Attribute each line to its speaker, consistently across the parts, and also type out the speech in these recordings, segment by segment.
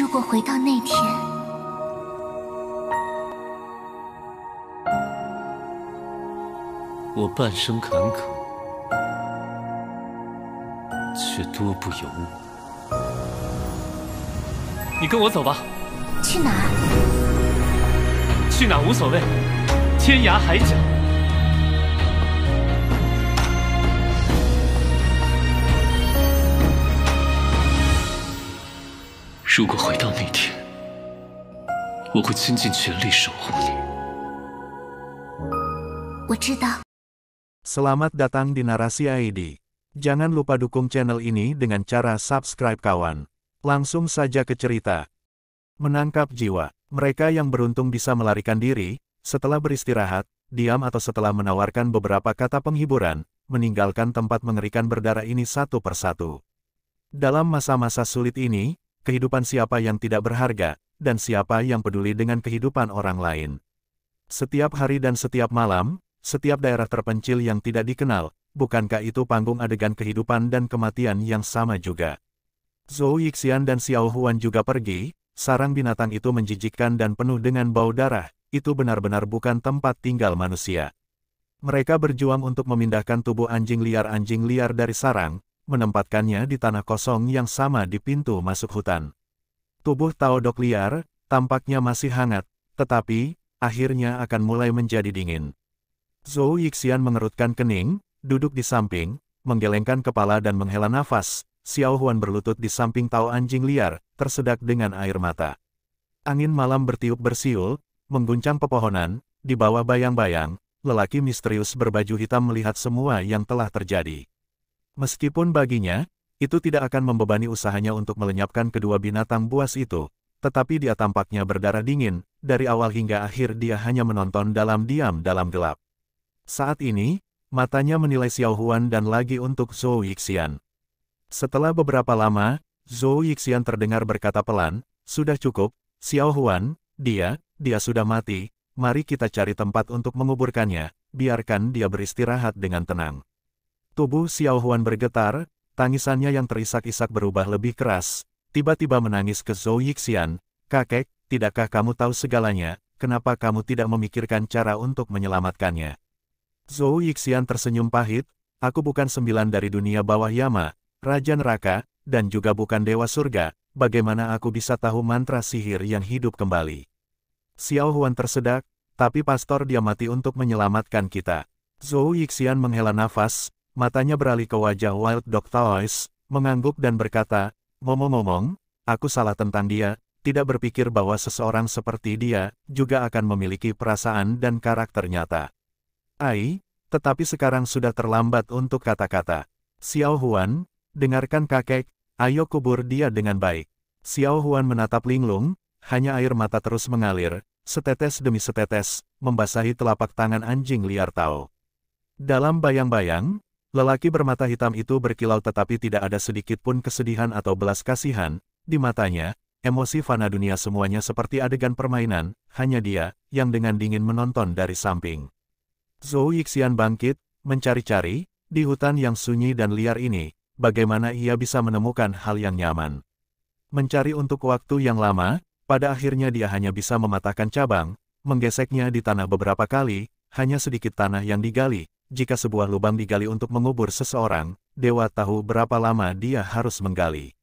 Speaker 1: 如果回到那天，
Speaker 2: 我半生坎坷，却多不由我。你跟我走吧。
Speaker 1: 去哪儿？
Speaker 2: 去哪无所谓，天涯海角。如果回到那天，我会倾尽全力守护你。
Speaker 1: 我知道。
Speaker 3: Selamat datang di Narasi ID. Jangan lupa dukung channel ini dengan cara subscribe kawan. Langsung saja ke cerita. Menangkap jiwa. Mereka yang beruntung bisa melarikan diri, setelah beristirahat, diam atau setelah menawarkan beberapa kata penghiburan, meninggalkan tempat mengerikan berdarah ini satu persatu. Dalam masa-masa sulit ini, kehidupan siapa yang tidak berharga, dan siapa yang peduli dengan kehidupan orang lain. Setiap hari dan setiap malam, setiap daerah terpencil yang tidak dikenal, bukankah itu panggung adegan kehidupan dan kematian yang sama juga? Zhou Yixian dan Xiao Huan juga pergi, sarang binatang itu menjijikkan dan penuh dengan bau darah, itu benar-benar bukan tempat tinggal manusia. Mereka berjuang untuk memindahkan tubuh anjing liar dari sarang, menempatkannya di tanah kosong yang sama di pintu masuk hutan. Tubuh Tao Dok liar, tampaknya masih hangat, tetapi, akhirnya akan mulai menjadi dingin. Zhou Yixian mengerutkan kening, duduk di samping, menggelengkan kepala dan menghela nafas. Xiao Huan berlutut di samping Tao anjing liar, tersedak dengan air mata. Angin malam bertiup bersiul, mengguncang pepohonan, di bawah bayang-bayang, lelaki misterius berbaju hitam melihat semua yang telah terjadi. Meskipun baginya, itu tidak akan membebani usahanya untuk melenyapkan kedua binatang buas itu, tetapi dia tampaknya berdarah dingin, dari awal hingga akhir dia hanya menonton diam dalam gelap. Saat ini, matanya menilai Xiao Huan dan lagi untuk Zhou Yixian. Setelah beberapa lama, Zhou Yixian terdengar berkata pelan, "Sudah cukup, Xiao Huan, dia sudah mati, mari kita cari tempat untuk menguburkannya, biarkan dia beristirahat dengan tenang." Tubuh Xiao Huan bergetar, tangisannya yang terisak-isak berubah lebih keras, tiba-tiba menangis ke Zhou Yixian, "Kakek, tidakkah kamu tahu segalanya, kenapa kamu tidak memikirkan cara untuk menyelamatkannya?" Zhou Yixian tersenyum pahit, "Aku bukan 9 dari dunia bawah Yama, Raja Neraka, dan juga bukan Dewa Surga, bagaimana aku bisa tahu mantra sihir yang hidup kembali?" Xiao Huan tersedak, "Tapi pastor dia mati untuk menyelamatkan kita." Zhou Yixian menghela nafas, matanya beralih ke wajah Wild Dog Taoist, mengangguk dan berkata, "Ngomong-ngomong, aku salah tentang dia, tidak berpikir bahwa seseorang seperti dia, juga akan memiliki perasaan dan karakter nyata. Tetapi sekarang sudah terlambat untuk kata-kata. Xiao Huan, dengarkan kakek, ayo kubur dia dengan baik." Xiao Huan menatap linglung, hanya air mata terus mengalir, setetes demi setetes, membasahi telapak tangan anjing liar Tao. Dalam bayang-bayang, lelaki bermata hitam itu berkilau tetapi tidak ada sedikit pun kesedihan atau belas kasihan, di matanya, emosi fana dunia semuanya seperti adegan permainan, hanya dia, yang dengan dingin menonton dari samping. Zhou Yixian bangkit, mencari-cari, di hutan yang sunyi dan liar ini, bagaimana ia bisa menemukan hal yang nyaman. Mencari untuk waktu yang lama, pada akhirnya dia hanya bisa mematahkan cabang, menggeseknya di tanah beberapa kali, hanya sedikit tanah yang digali. Jika sebuah lubang digali untuk mengubur seseorang, dewa tahu berapa lama dia harus menggali.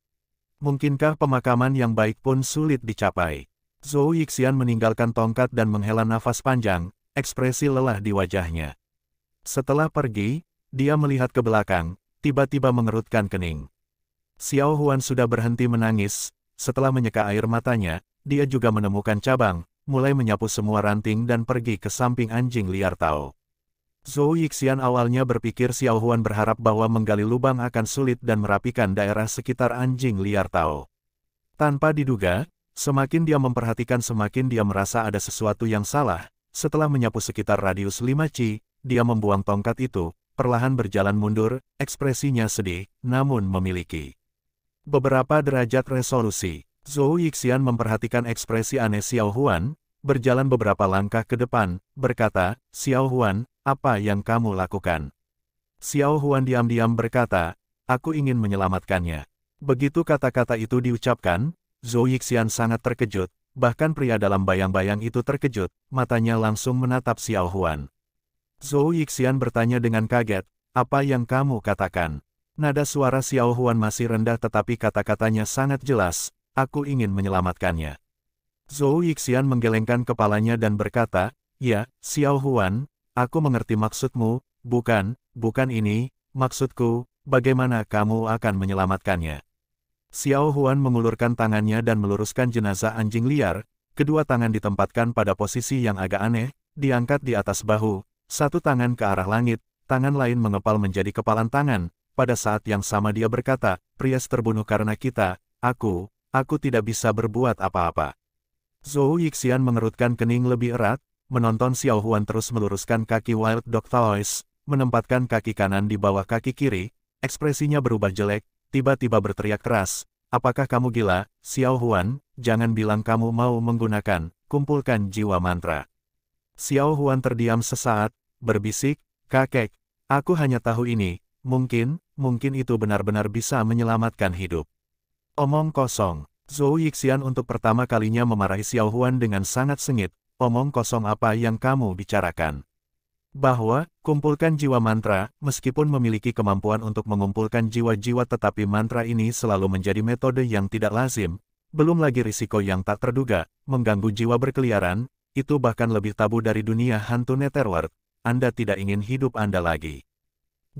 Speaker 3: Mungkinkah pemakaman yang baik pun sulit dicapai? Zhou Yixian meninggalkan tongkat dan menghela nafas panjang, ekspresi lelah di wajahnya. Setelah pergi, dia melihat ke belakang, tiba-tiba mengerutkan kening. Xiao Huan sudah berhenti menangis, setelah menyeka air matanya, dia juga menemukan cabang, mulai menyapu semua ranting dan pergi ke samping anjing liar Tao. Zhou Yixian awalnya berpikir Xiao Huan berharap bahwa menggali lubang akan sulit dan merapikan daerah sekitar anjing liar Tao. Tanpa diduga, semakin dia memperhatikan semakin dia merasa ada sesuatu yang salah. Setelah menyapu sekitar radius 5 Ci, dia membuang tongkat itu, perlahan berjalan mundur, ekspresinya sedih, namun memiliki beberapa derajat resolusi. Zhou Yixian memperhatikan ekspresi aneh Xiao Huan, berjalan beberapa langkah ke depan, berkata, "Xiao Huan, apa yang kamu lakukan?" Xiao Huan diam-diam berkata, "Aku ingin menyelamatkannya." Begitu kata-kata itu diucapkan, Zhou Yixian sangat terkejut, bahkan pria dalam bayang-bayang itu terkejut, matanya langsung menatap Xiao Huan. Zhou Yixian bertanya dengan kaget, "Apa yang kamu katakan?" Nada suara Xiao Huan masih rendah tetapi kata-katanya sangat jelas, "Aku ingin menyelamatkannya." Zhou Yixian menggelengkan kepalanya dan berkata, "Ya, Xiao Huan, aku mengerti maksudmu, bukan ini, maksudku, bagaimana kamu akan menyelamatkannya?" Xiao Huan mengulurkan tangannya dan meluruskan jenazah anjing liar, kedua tangan ditempatkan pada posisi yang agak aneh, diangkat di atas bahu, satu tangan ke arah langit, tangan lain mengepal menjadi kepalan tangan. Pada saat yang sama dia berkata, "Prias terbunuh karena kita, aku tidak bisa berbuat apa-apa." Zhou Yixian mengerutkan kening lebih erat, menonton Xiao Huan terus meluruskan kaki Wild Dog Toys, menempatkan kaki kanan di bawah kaki kiri, ekspresinya berubah jelek, tiba-tiba berteriak keras, "Apakah kamu gila, Xiao Huan? Jangan bilang kamu mau menggunakan, kumpulkan jiwa mantra." Xiao Huan terdiam sesaat, berbisik, "Kakek, aku hanya tahu ini, mungkin itu benar-benar bisa menyelamatkan hidup." Omong kosong. Zhou Yixian untuk pertama kalinya memarahi Xiao Huan dengan sangat sengit, "Omong kosong apa yang kamu bicarakan? Bahwa, kumpulkan jiwa mantra, meskipun memiliki kemampuan untuk mengumpulkan jiwa-jiwa tetapi mantra ini selalu menjadi metode yang tidak lazim, belum lagi risiko yang tak terduga, mengganggu jiwa berkeliaran, itu bahkan lebih tabu dari dunia hantu Netherworld, Anda tidak ingin hidup Anda lagi.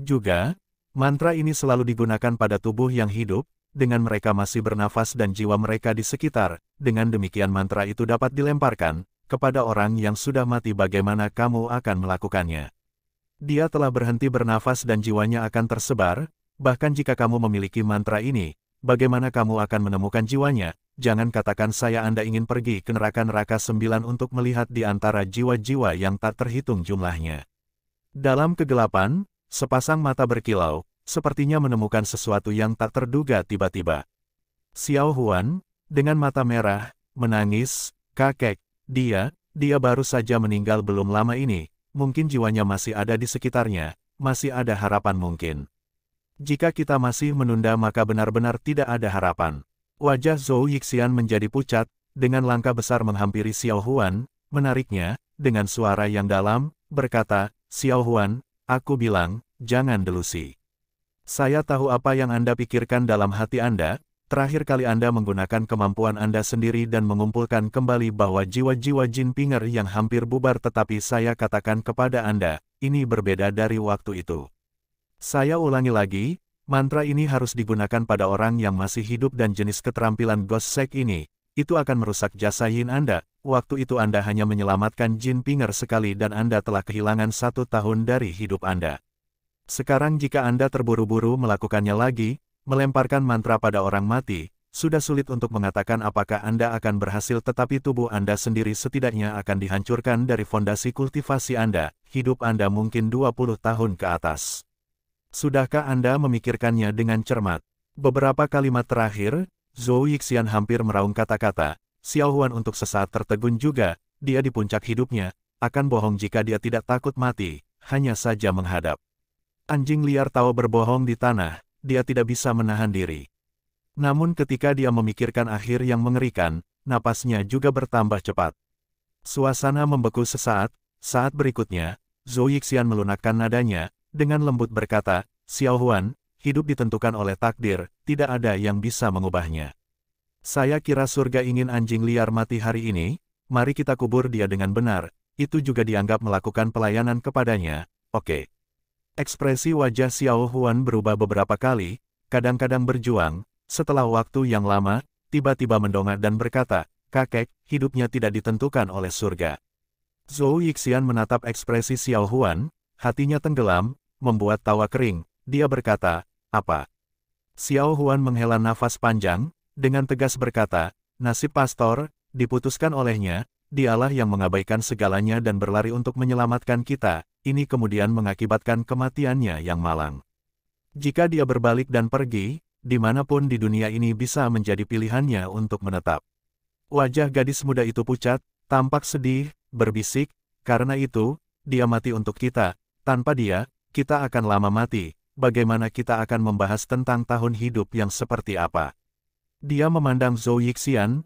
Speaker 3: Juga, mantra ini selalu digunakan pada tubuh yang hidup, dengan mereka masih bernafas dan jiwa mereka di sekitar, dengan demikian mantra itu dapat dilemparkan kepada orang yang sudah mati. Bagaimana kamu akan melakukannya? Dia telah berhenti bernafas dan jiwanya akan tersebar, bahkan jika kamu memiliki mantra ini, bagaimana kamu akan menemukan jiwanya? Jangan katakan saya Anda ingin pergi ke neraka-neraka 9 untuk melihat di antara jiwa-jiwa yang tak terhitung jumlahnya." Dalam kegelapan, sepasang mata berkilau, sepertinya menemukan sesuatu yang tak terduga tiba-tiba. Xiao Huan, dengan mata merah, menangis, "Kakek, dia baru saja meninggal belum lama ini, mungkin jiwanya masih ada di sekitarnya, masih ada harapan mungkin. Jika kita masih menunda maka benar-benar tidak ada harapan." Wajah Zhou Yixian menjadi pucat, dengan langkah besar menghampiri Xiao Huan, menariknya, dengan suara yang dalam, berkata, "Xiao Huan, aku bilang, jangan delusi. Saya tahu apa yang Anda pikirkan dalam hati Anda, terakhir kali Anda menggunakan kemampuan Anda sendiri dan mengumpulkan kembali bahwa jiwa-jiwa Jin Pinger yang hampir bubar, tetapi saya katakan kepada Anda, ini berbeda dari waktu itu. Saya ulangi lagi, mantra ini harus digunakan pada orang yang masih hidup dan jenis keterampilan Ghost Sect ini, itu akan merusak jasa Yin Anda. Waktu itu Anda hanya menyelamatkan Jin Pinger sekali dan Anda telah kehilangan 1 tahun dari hidup Anda. Sekarang jika Anda terburu-buru melakukannya lagi, melemparkan mantra pada orang mati, sudah sulit untuk mengatakan apakah Anda akan berhasil, tetapi tubuh Anda sendiri setidaknya akan dihancurkan dari fondasi kultivasi Anda, hidup Anda mungkin 20 tahun ke atas. Sudahkah Anda memikirkannya dengan cermat?" Beberapa kalimat terakhir, Zhou Yixian hampir meraung kata-kata. Xiao Huan untuk sesaat tertegun juga, dia di puncak hidupnya, akan bohong jika dia tidak takut mati, hanya saja menghadap anjing liar tahu berbohong di tanah, dia tidak bisa menahan diri. Namun ketika dia memikirkan akhir yang mengerikan, napasnya juga bertambah cepat. Suasana membeku sesaat, saat berikutnya, Zhou Yixian melunakkan nadanya, dengan lembut berkata, "Xiao Huan, hidup ditentukan oleh takdir, tidak ada yang bisa mengubahnya. Saya kira surga ingin anjing liar mati hari ini, mari kita kubur dia dengan benar, itu juga dianggap melakukan pelayanan kepadanya, oke." Ekspresi wajah Xiao Huan berubah beberapa kali, kadang-kadang berjuang, setelah waktu yang lama, tiba-tiba mendongak dan berkata, "Kakek, hidupnya tidak ditentukan oleh surga." Zhou Yixian menatap ekspresi Xiao Huan, hatinya tenggelam, membuat tawa kering, dia berkata, "Apa?" Xiao Huan menghela nafas panjang, dengan tegas berkata, "Nasib pastor, diputuskan olehnya, dialah yang mengabaikan segalanya dan berlari untuk menyelamatkan kita, ini kemudian mengakibatkan kematiannya yang malang. Jika dia berbalik dan pergi, dimanapun di dunia ini bisa menjadi pilihannya untuk menetap." Wajah gadis muda itu pucat, tampak sedih, berbisik, "Karena itu, dia mati untuk kita, tanpa dia, kita akan lama mati, bagaimana kita akan membahas tentang tahun hidup yang seperti apa?" Dia memandang Zhou Yixian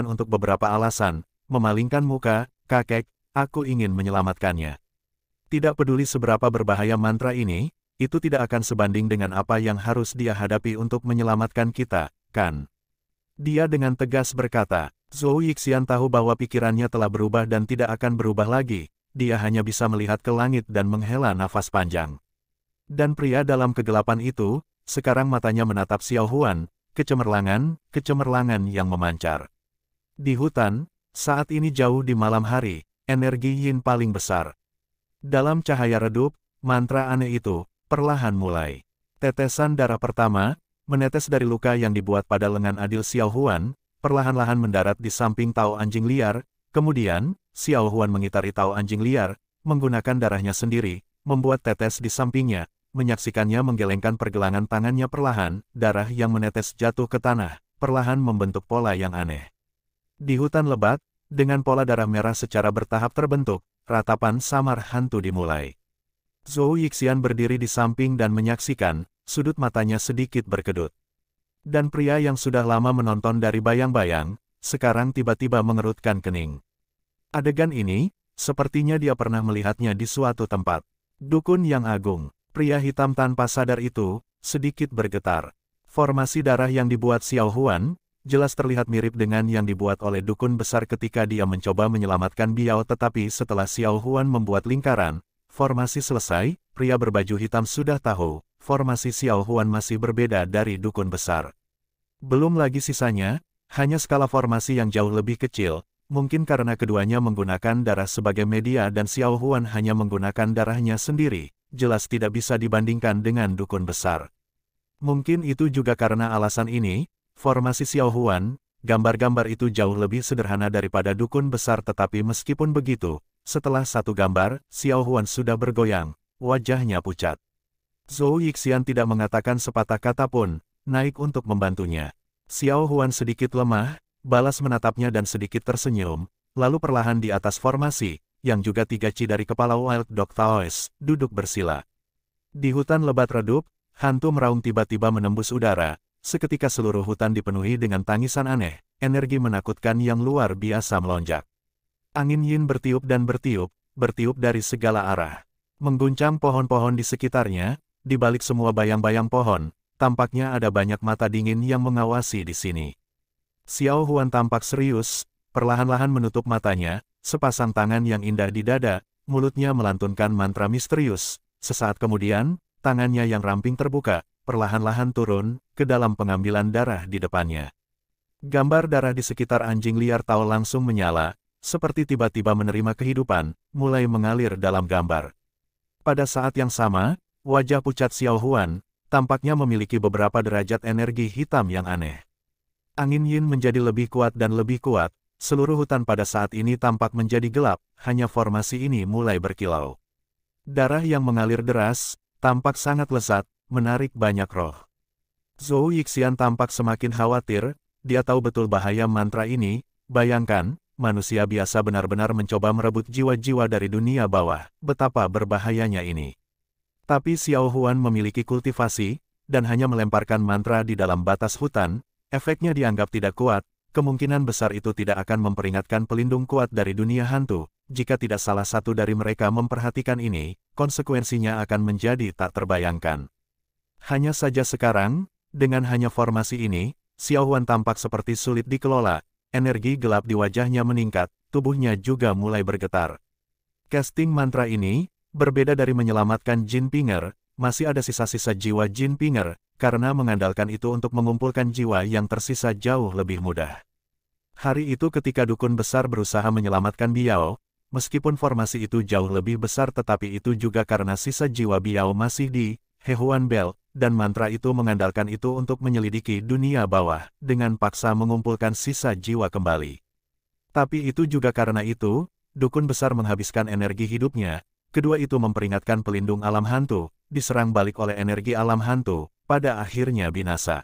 Speaker 3: untuk beberapa alasan, memalingkan muka, kakek, aku ingin menyelamatkannya. Tidak peduli seberapa berbahaya mantra ini, itu tidak akan sebanding dengan apa yang harus dia hadapi untuk menyelamatkan kita, kan? Dia dengan tegas berkata. Zhou Yixian tahu bahwa pikirannya telah berubah dan tidak akan berubah lagi, dia hanya bisa melihat ke langit dan menghela nafas panjang. Dan pria dalam kegelapan itu, sekarang matanya menatap Xiao Huan, kecemerlangan yang memancar. Di hutan, saat ini jauh di malam hari, energi yin paling besar. Dalam cahaya redup, mantra aneh itu, perlahan mulai. Tetesan darah pertama, menetes dari luka yang dibuat pada lengan adil Xiao Huan, perlahan-lahan mendarat di samping Tao anjing liar, kemudian, Xiao Huan mengitari Tao anjing liar, menggunakan darahnya sendiri, membuat tetes di sampingnya, menyaksikannya menggelengkan pergelangan tangannya perlahan, darah yang menetes jatuh ke tanah, perlahan membentuk pola yang aneh. Di hutan lebat, dengan pola darah merah secara bertahap terbentuk, ratapan samar hantu dimulai. Zhou Yixian berdiri di samping dan menyaksikan, sudut matanya sedikit berkedut. Dan pria yang sudah lama menonton dari bayang-bayang, sekarang tiba-tiba mengerutkan kening. Adegan ini, sepertinya dia pernah melihatnya di suatu tempat. Dukun yang agung, pria hitam tanpa sadar itu, sedikit bergetar. Formasi darah yang dibuat Xiao Huan, jelas terlihat mirip dengan yang dibuat oleh dukun besar ketika dia mencoba menyelamatkan Biao, tetapi setelah Xiao Huan membuat lingkaran, formasi selesai, pria berbaju hitam sudah tahu, formasi Xiao Huan masih berbeda dari dukun besar. Belum lagi sisanya, hanya skala formasi yang jauh lebih kecil, mungkin karena keduanya menggunakan darah sebagai media dan Xiao Huan hanya menggunakan darahnya sendiri, jelas tidak bisa dibandingkan dengan dukun besar. Mungkin itu juga karena alasan ini, formasi Xiao Huan, gambar-gambar itu jauh lebih sederhana daripada dukun besar, tetapi meskipun begitu, setelah satu gambar, Xiao Huan sudah bergoyang, wajahnya pucat. Zhou Yixian tidak mengatakan sepatah kata pun, naik untuk membantunya. Xiao Huan sedikit lemah, balas menatapnya dan sedikit tersenyum, lalu perlahan di atas formasi, yang juga 3 Ci dari kepala Wild Dog Taoist, duduk bersila. Di hutan lebat redup, hantu meraung tiba-tiba menembus udara, seketika seluruh hutan dipenuhi dengan tangisan aneh, energi menakutkan yang luar biasa melonjak. Angin yin bertiup dan bertiup dari segala arah. Mengguncang pohon-pohon di sekitarnya, di balik semua bayang-bayang pohon, tampaknya ada banyak mata dingin yang mengawasi di sini. Xiao Huan tampak serius, perlahan-lahan menutup matanya, sepasang tangan yang indah di dada, mulutnya melantunkan mantra misterius. Sesaat kemudian, tangannya yang ramping terbuka, perlahan-lahan turun ke dalam pengambilan darah di depannya. Gambar darah di sekitar anjing liar Tao langsung menyala, seperti tiba-tiba menerima kehidupan, mulai mengalir dalam gambar. Pada saat yang sama, wajah pucat Xiao Huan tampaknya memiliki beberapa derajat energi hitam yang aneh. Angin yin menjadi lebih kuat dan lebih kuat, seluruh hutan pada saat ini tampak menjadi gelap, hanya formasi ini mulai berkilau. Darah yang mengalir deras, tampak sangat lezat, menarik banyak roh. Zhou Yixian tampak semakin khawatir, dia tahu betul bahaya mantra ini, bayangkan, manusia biasa benar-benar mencoba merebut jiwa-jiwa dari dunia bawah, betapa berbahayanya ini. Tapi Xiao Huan memiliki kultivasi, dan hanya melemparkan mantra di dalam batas hutan, efeknya dianggap tidak kuat, kemungkinan besar itu tidak akan memperingatkan pelindung kuat dari dunia hantu, jika tidak salah satu dari mereka memperhatikan ini, konsekuensinya akan menjadi tak terbayangkan. Hanya saja sekarang, dengan hanya formasi ini, Xiao Huan tampak seperti sulit dikelola, energi gelap di wajahnya meningkat, tubuhnya juga mulai bergetar. Casting mantra ini, berbeda dari menyelamatkan Jin Pinger, masih ada sisa-sisa jiwa Jin Pinger, karena mengandalkan itu untuk mengumpulkan jiwa yang tersisa jauh lebih mudah. Hari itu ketika dukun besar berusaha menyelamatkan Biao, meskipun formasi itu jauh lebih besar tetapi itu juga karena sisa jiwa Biao masih di Hehuan Bell, dan mantra itu mengandalkan itu untuk menyelidiki dunia bawah, dengan paksa mengumpulkan sisa jiwa kembali. Tapi itu juga karena itu, dukun besar menghabiskan energi hidupnya. Kedua itu memperingatkan pelindung alam hantu, diserang balik oleh energi alam hantu, pada akhirnya binasa.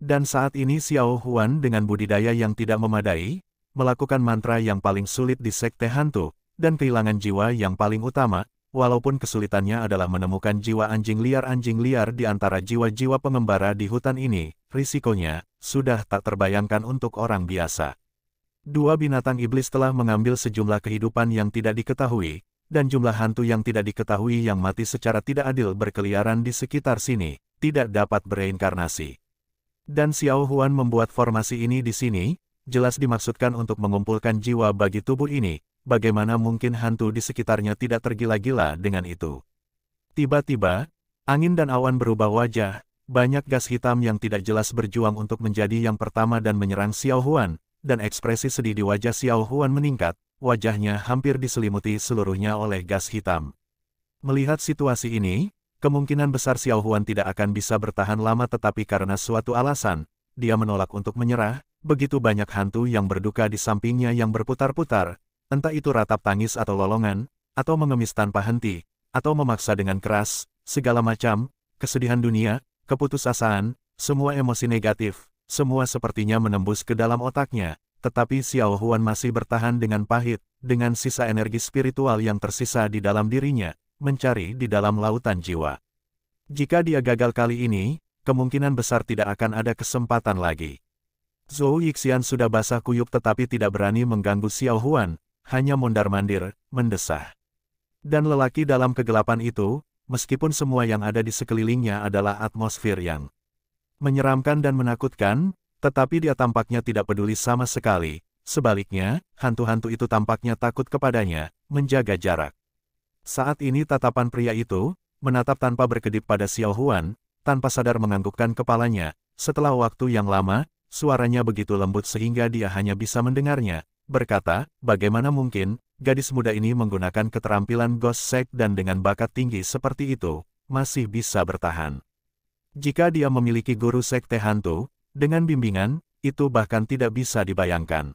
Speaker 3: Dan saat ini Xiao Huan dengan budidaya yang tidak memadai, melakukan mantra yang paling sulit di sekte hantu, dan kehilangan jiwa yang paling utama, walaupun kesulitannya adalah menemukan jiwa anjing liar di antara jiwa-jiwa pengembara di hutan ini, risikonya sudah tak terbayangkan untuk orang biasa. Dua binatang iblis telah mengambil sejumlah kehidupan yang tidak diketahui, dan jumlah hantu yang tidak diketahui yang mati secara tidak adil berkeliaran di sekitar sini, tidak dapat bereinkarnasi. Dan Xiao Huan membuat formasi ini di sini, jelas dimaksudkan untuk mengumpulkan jiwa bagi tubuh ini. Bagaimana mungkin hantu di sekitarnya tidak tergila-gila dengan itu? Tiba-tiba, angin dan awan berubah wajah, banyak gas hitam yang tidak jelas berjuang untuk menjadi yang pertama dan menyerang Xiao Huan, dan ekspresi sedih di wajah Xiao Huan meningkat, wajahnya hampir diselimuti seluruhnya oleh gas hitam. Melihat situasi ini, kemungkinan besar Xiao Huan tidak akan bisa bertahan lama tetapi karena suatu alasan, dia menolak untuk menyerah, begitu banyak hantu yang berduka di sampingnya yang berputar-putar, entah itu ratap tangis atau lolongan, atau mengemis tanpa henti, atau memaksa dengan keras, segala macam, kesedihan dunia, keputusasaan, semua emosi negatif, semua sepertinya menembus ke dalam otaknya, tetapi Xiao Huan masih bertahan dengan pahit, dengan sisa energi spiritual yang tersisa di dalam dirinya, mencari di dalam lautan jiwa. Jika dia gagal kali ini, kemungkinan besar tidak akan ada kesempatan lagi. Zhou Yixian sudah basah kuyup tetapi tidak berani mengganggu Xiao Huan, hanya mondar-mandir, mendesah. Dan lelaki dalam kegelapan itu, meskipun semua yang ada di sekelilingnya adalah atmosfer yang menyeramkan dan menakutkan, tetapi dia tampaknya tidak peduli sama sekali. Sebaliknya, hantu-hantu itu tampaknya takut kepadanya, menjaga jarak. Saat ini tatapan pria itu, menatap tanpa berkedip pada Xiao Huan, tanpa sadar menganggukkan kepalanya. Setelah waktu yang lama, suaranya begitu lembut sehingga dia hanya bisa mendengarnya, berkata, bagaimana mungkin, gadis muda ini menggunakan keterampilan Ghost Sect dan dengan bakat tinggi seperti itu, masih bisa bertahan. Jika dia memiliki guru sekte hantu, dengan bimbingan, itu bahkan tidak bisa dibayangkan.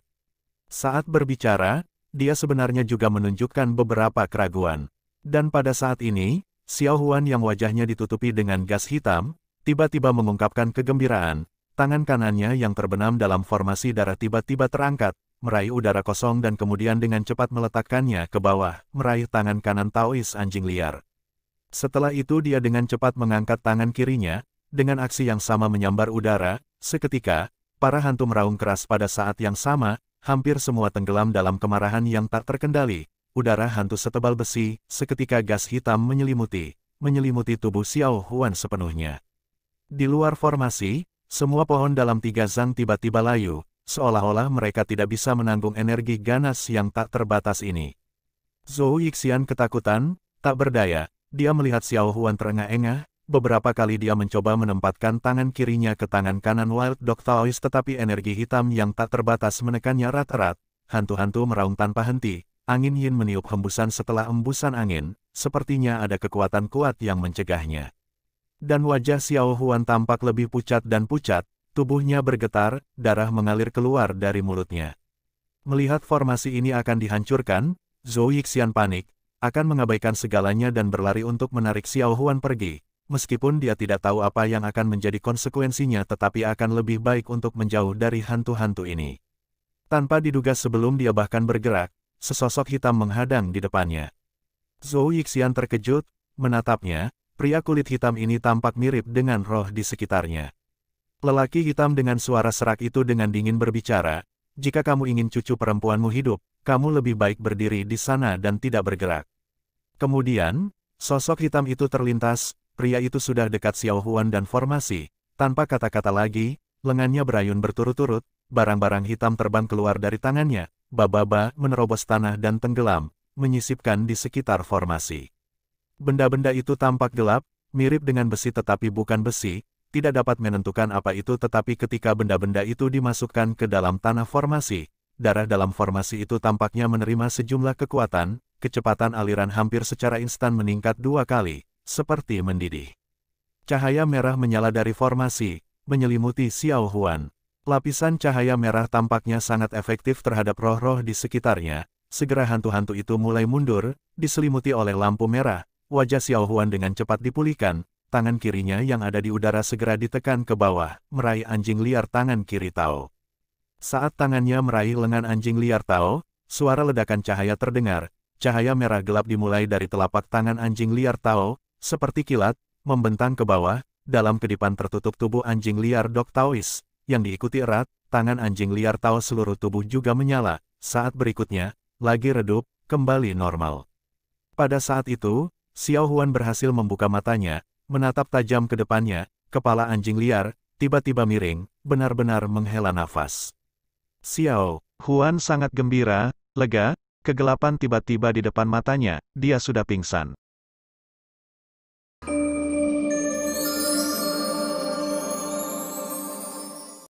Speaker 3: Saat berbicara, dia sebenarnya juga menunjukkan beberapa keraguan. Dan pada saat ini, Xiao Huan yang wajahnya ditutupi dengan gas hitam, tiba-tiba mengungkapkan kegembiraan, tangan kanannya yang terbenam dalam formasi darah tiba-tiba terangkat, meraih udara kosong dan kemudian dengan cepat meletakkannya ke bawah, meraih tangan kanan Taois anjing liar. Setelah itu dia dengan cepat mengangkat tangan kirinya, dengan aksi yang sama menyambar udara, seketika, para hantu meraung keras pada saat yang sama, hampir semua tenggelam dalam kemarahan yang tak terkendali, udara hantu setebal besi, seketika gas hitam menyelimuti tubuh Xiao Huan sepenuhnya. Di luar formasi, semua pohon dalam 3 zang tiba-tiba layu, seolah-olah mereka tidak bisa menanggung energi ganas yang tak terbatas ini. Zhou Yixian ketakutan, tak berdaya, dia melihat Xiao Huan terengah-engah, beberapa kali dia mencoba menempatkan tangan kirinya ke tangan kanan Wild Dog Taois tetapi energi hitam yang tak terbatas menekannya erat-erat, hantu-hantu meraung tanpa henti, angin yin meniup hembusan setelah embusan angin, sepertinya ada kekuatan kuat yang mencegahnya. Dan wajah Xiao Huan tampak lebih pucat dan pucat, tubuhnya bergetar, darah mengalir keluar dari mulutnya. Melihat formasi ini akan dihancurkan, Zhou Yixian panik, akan mengabaikan segalanya dan berlari untuk menarik Xiao Huan pergi, meskipun dia tidak tahu apa yang akan menjadi konsekuensinya tetapi akan lebih baik untuk menjauh dari hantu-hantu ini. Tanpa diduga sebelum dia bahkan bergerak, sesosok hitam menghadang di depannya. Zhou Yixian terkejut, menatapnya, pria kulit hitam ini tampak mirip dengan roh di sekitarnya. Lelaki hitam dengan suara serak itu dengan dingin berbicara, jika kamu ingin cucu perempuanmu hidup, kamu lebih baik berdiri di sana dan tidak bergerak. Kemudian, sosok hitam itu terlintas, pria itu sudah dekat Xiao Huan dan formasi, tanpa kata-kata lagi, lengannya berayun berturut-turut, barang-barang hitam terbang keluar dari tangannya, baba-baba menerobos tanah dan tenggelam, menyisipkan di sekitar formasi. Benda-benda itu tampak gelap, mirip dengan besi tetapi bukan besi, tidak dapat menentukan apa itu tetapi ketika benda-benda itu dimasukkan ke dalam tanah formasi, darah dalam formasi itu tampaknya menerima sejumlah kekuatan, kecepatan aliran hampir secara instan meningkat 2 kali, seperti mendidih. Cahaya merah menyala dari formasi, menyelimuti Xiao Huan. Lapisan cahaya merah tampaknya sangat efektif terhadap roh-roh di sekitarnya, segera hantu-hantu itu mulai mundur, diselimuti oleh lampu merah, wajah Xiao Huan dengan cepat dipulihkan, tangan kirinya yang ada di udara segera ditekan ke bawah, meraih anjing liar tangan kiri Tao. Saat tangannya meraih lengan anjing liar Tao, suara ledakan cahaya terdengar, cahaya merah gelap dimulai dari telapak tangan anjing liar Tao, seperti kilat, membentang ke bawah, dalam kedipan tertutup tubuh anjing liar Dog Taois, yang diikuti erat, tangan anjing liar Tao seluruh tubuh juga menyala, saat berikutnya, lagi redup, kembali normal. Pada saat itu, Xiao Huan berhasil membuka matanya, menatap tajam ke depannya, kepala anjing liar, tiba-tiba miring, benar-benar menghela nafas. Xiao Huan sangat gembira, lega, kegelapan tiba-tiba di depan matanya, dia sudah pingsan.